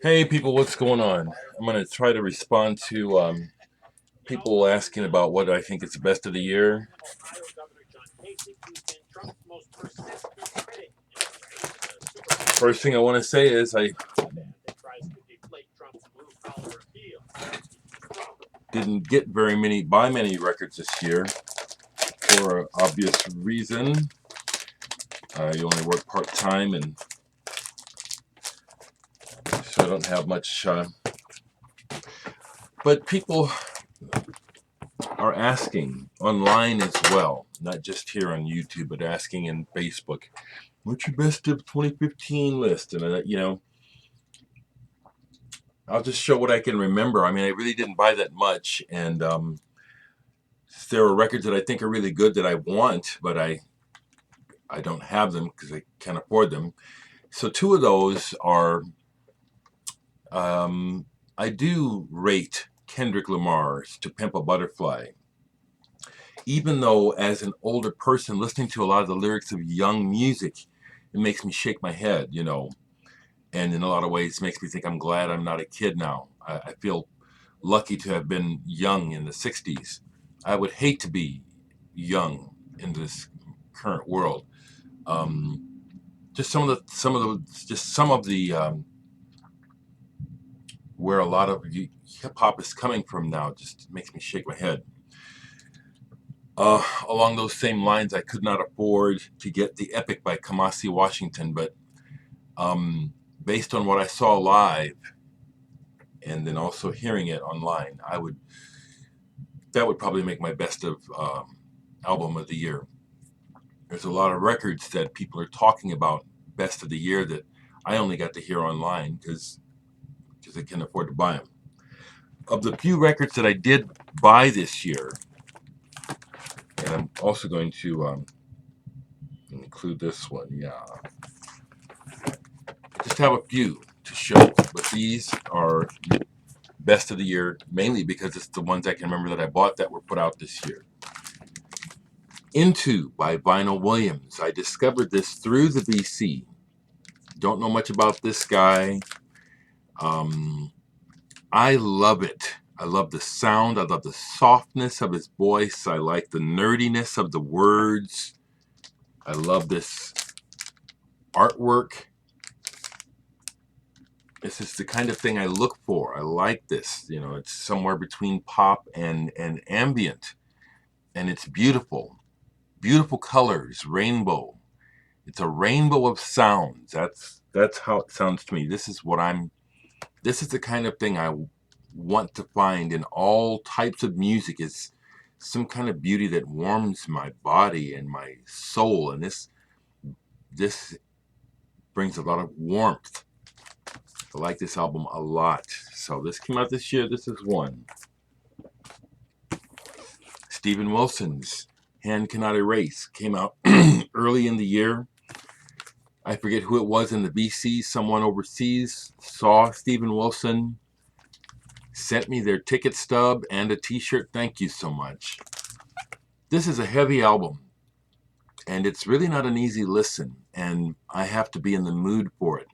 Hey people, what's going on? I'm going to try to respond to people asking about what I think is the best of the year. First thing I want to say is I didn't get buy many records this year for an obvious reason. I only work part-time, and so I don't have much. But people are asking online as well, not just here on YouTube, but asking in Facebook, what's your best of 2015 list? And I'll just show what I can remember. I mean, I really didn't buy that much, and there are records that I think are really good that I want, but I don't have them because I can't afford them. So two of those are I do rate Kendrick Lamar's "To Pimp a Butterfly," even though as an older person listening to a lot of the lyrics of young music, it makes me shake my head, and in a lot of ways makes me think I'm glad I'm not a kid now. I feel lucky to have been young in the 60s. I would hate to be young in this current world. Um, just some of the where a lot of hip hop is coming from now just makes me shake my head. Along those same lines, I could not afford to get the Epic by Kamasi Washington, but based on what I saw live and then also hearing it online, that would probably make my best of album of the year. There's a lot of records that people are talking about best of the year that I only got to hear online because I can afford to buy them. Of the few records that I did buy this year, and I'm also going to include this one, yeah. I just have a few to show, but these are best of the year mainly because it's the ones I can remember that I bought that were put out this year. Into by Vinyl Williams. I discovered this through the BC. Don't know much about this guy. I love it. I love the sound. I love the softness of his voice. I like the nerdiness of the words. I love this artwork. This is the kind of thing I look for. I like this. It's somewhere between pop and ambient. And it's beautiful. Beautiful colors, rainbow. It's a rainbow of sounds. That's how it sounds to me. This is the kind of thing I want to find in all types of music, is some kind of beauty that warms my body and my soul, and this brings a lot of warmth. I like this album a lot. So this came out this year. This is one. Steven Wilson's Hand Cannot Erase came out early in the year. I forget who it was in the BC. Someone overseas saw Steven Wilson, sent me their ticket stub and a t-shirt. Thank you so much. This is a heavy album, and it's really not an easy listen, and I have to be in the mood for it.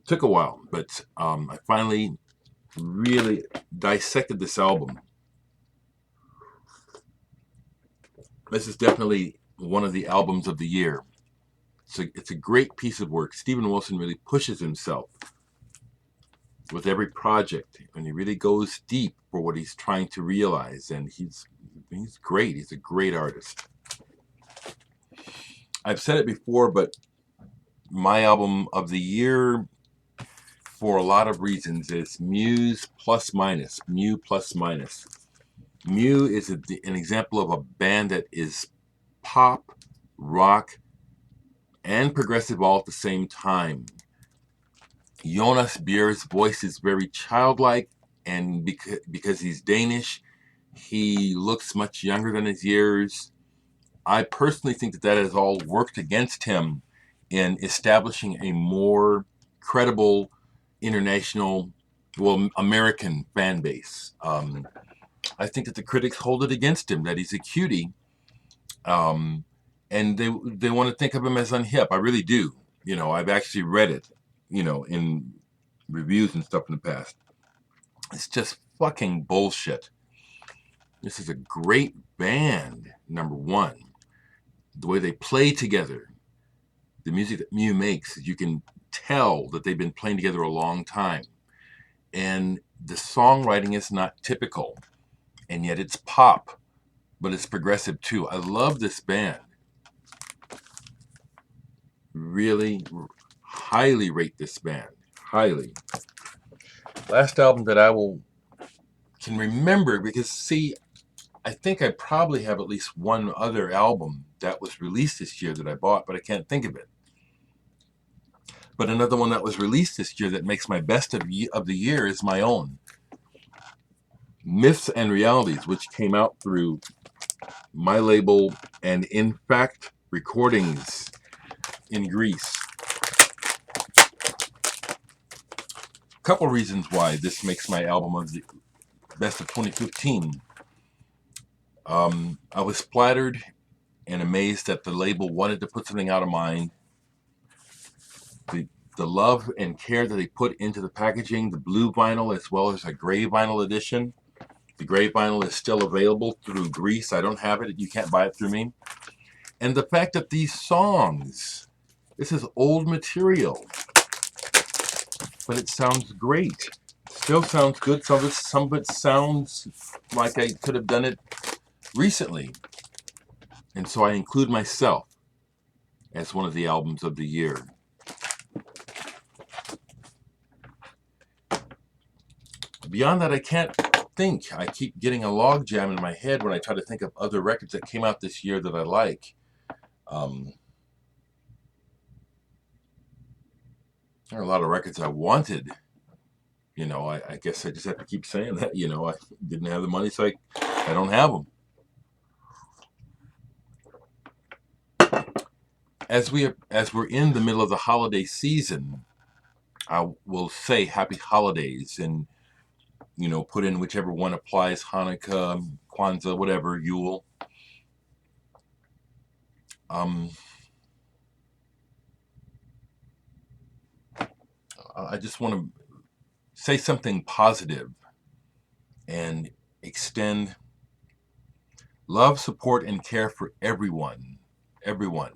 Took a while, but I finally really dissected this album. This is definitely one of the albums of the year. It's a great piece of work. Steven Wilson really pushes himself with every project, and he really goes deep for what he's trying to realize, and he's great. He's a great artist. I've said it before, but my album of the year, for a lot of reasons, is Muse plus minus. Mew plus minus. Mew is an example of a band that is pop, rock, and progressive all at the same time. Jonas Bjerre's voice is very childlike, and because he's Danish, he looks much younger than his years. I personally think that has all worked against him in establishing a more credible international, well, American fan base. I think that the critics hold it against him that he's a cutie, and they want to think of him as unhip. I really do. I've actually read it. In reviews and stuff in the past. It's just fucking bullshit. This is a great band, number one. The way they play together, the music that Mew makes, you can tell that they've been playing together a long time. And the songwriting is not typical, and yet it's pop, but it's progressive too. I love this band. Really highly rate this band. Highly. Last album that I can remember, because see, I think I probably have at least one other album that was released this year that I bought, but I can't think of it. But another one that was released this year that makes my best of the year is my own, Myths and Realities, which came out through my label and In Fact Recordings in Greece. A couple reasons why this makes my album of the best of 2015. I was flattered and amazed that the label wanted to put something out of mind. The love and care that they put into the packaging, the blue vinyl as well as a gray vinyl edition. The gray vinyl is still available through Greece. I don't have it. You can't buy it through me. And the fact that these songs, this is old material, but it sounds great. Still sounds good. Some of it sounds like I could have done it recently. And so I include myself as one of the albums of the year. Beyond that, I can't think. I keep getting a log jam in my head when I try to think of other records that came out this year that I like. There are a lot of records I wanted. You know, I guess I just have to keep saying that. You know, I didn't have the money, so I don't have them. As we're in the middle of the holiday season, I will say happy holidays and, you know, put in whichever one applies, Hanukkah, Kwanzaa, whatever, Yule. I just want to say something positive and extend love, support, and care for everyone. Everyone.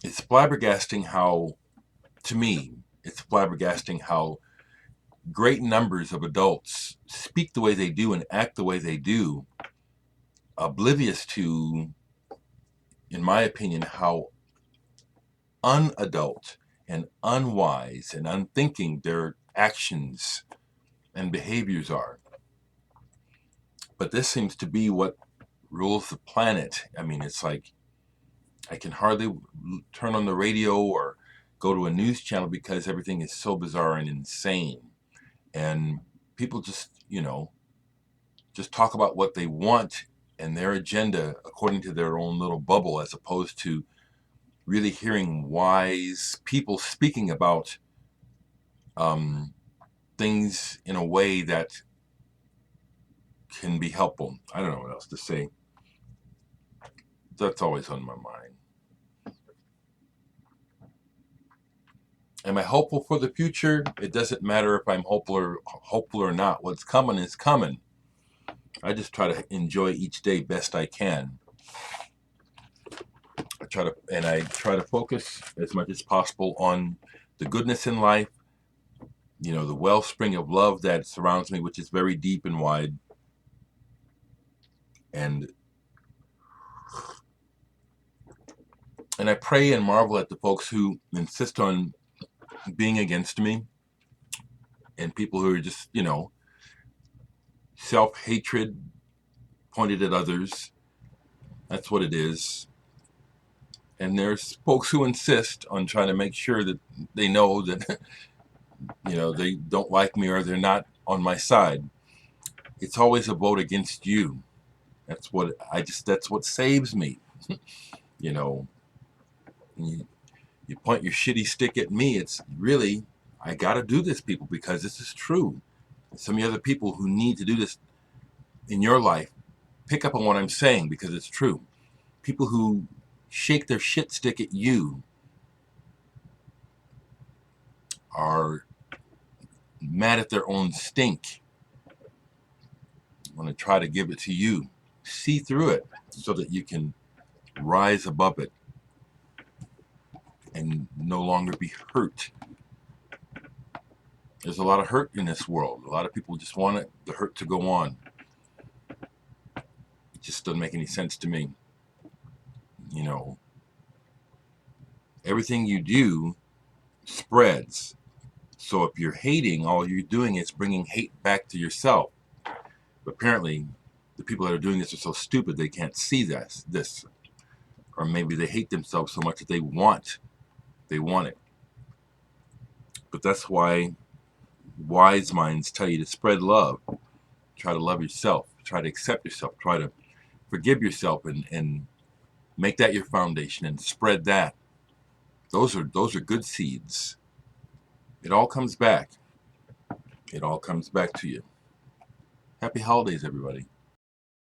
It's flabbergasting how, to me, it's flabbergasting how great numbers of adults speak the way they do and act the way they do, oblivious to, in my opinion, how unadult and unwise and unthinking their actions and behaviors are. But this seems to be what rules the planet. I mean, it's like I can hardly turn on the radio or go to a news channel because everything is so bizarre and insane. And people just, you know, just talk about what they want and their agenda according to their own little bubble, as opposed to really hearing wise people speaking about things in a way that can be helpful. I don't know what else to say. That's always on my mind. Am I hopeful for the future? It doesn't matter if I'm hopeful or not. What's coming is coming. I just try to enjoy each day best I can. I try to focus as much as possible on the goodness in life, you know, the wellspring of love that surrounds me, which is very deep and wide. And I pray and marvel at the folks who insist on being against me, and people who are just, you know, self-hatred pointed at others. That's what it is. And there's folks who insist on trying to make sure that they know that, you know, they don't like me or they're not on my side. It's always a vote against you. That's what saves me. You know, you point your shitty stick at me. It's really, I got to do this, people, because this is true. Some of the other people who need to do this in your life, pick up on what I'm saying, because it's true. People who shake their shit stick at you are mad at their own stink, want to try to give it to you. See through it so that you can rise above it and no longer be hurt. There's a lot of hurt in this world. A lot of people just want the hurt to go on. It just doesn't make any sense to me. You know, everything you do spreads. So if you're hating, all you're doing is bringing hate back to yourself. But apparently, the people that are doing this are so stupid they can't see this. Or maybe they hate themselves so much that they want it. But that's why wise minds tell you to spread love. Try to love yourself. Try to accept yourself. Try to forgive yourself and make that your foundation and spread that. Those are good seeds. It all comes back. It all comes back to you. Happy holidays, everybody.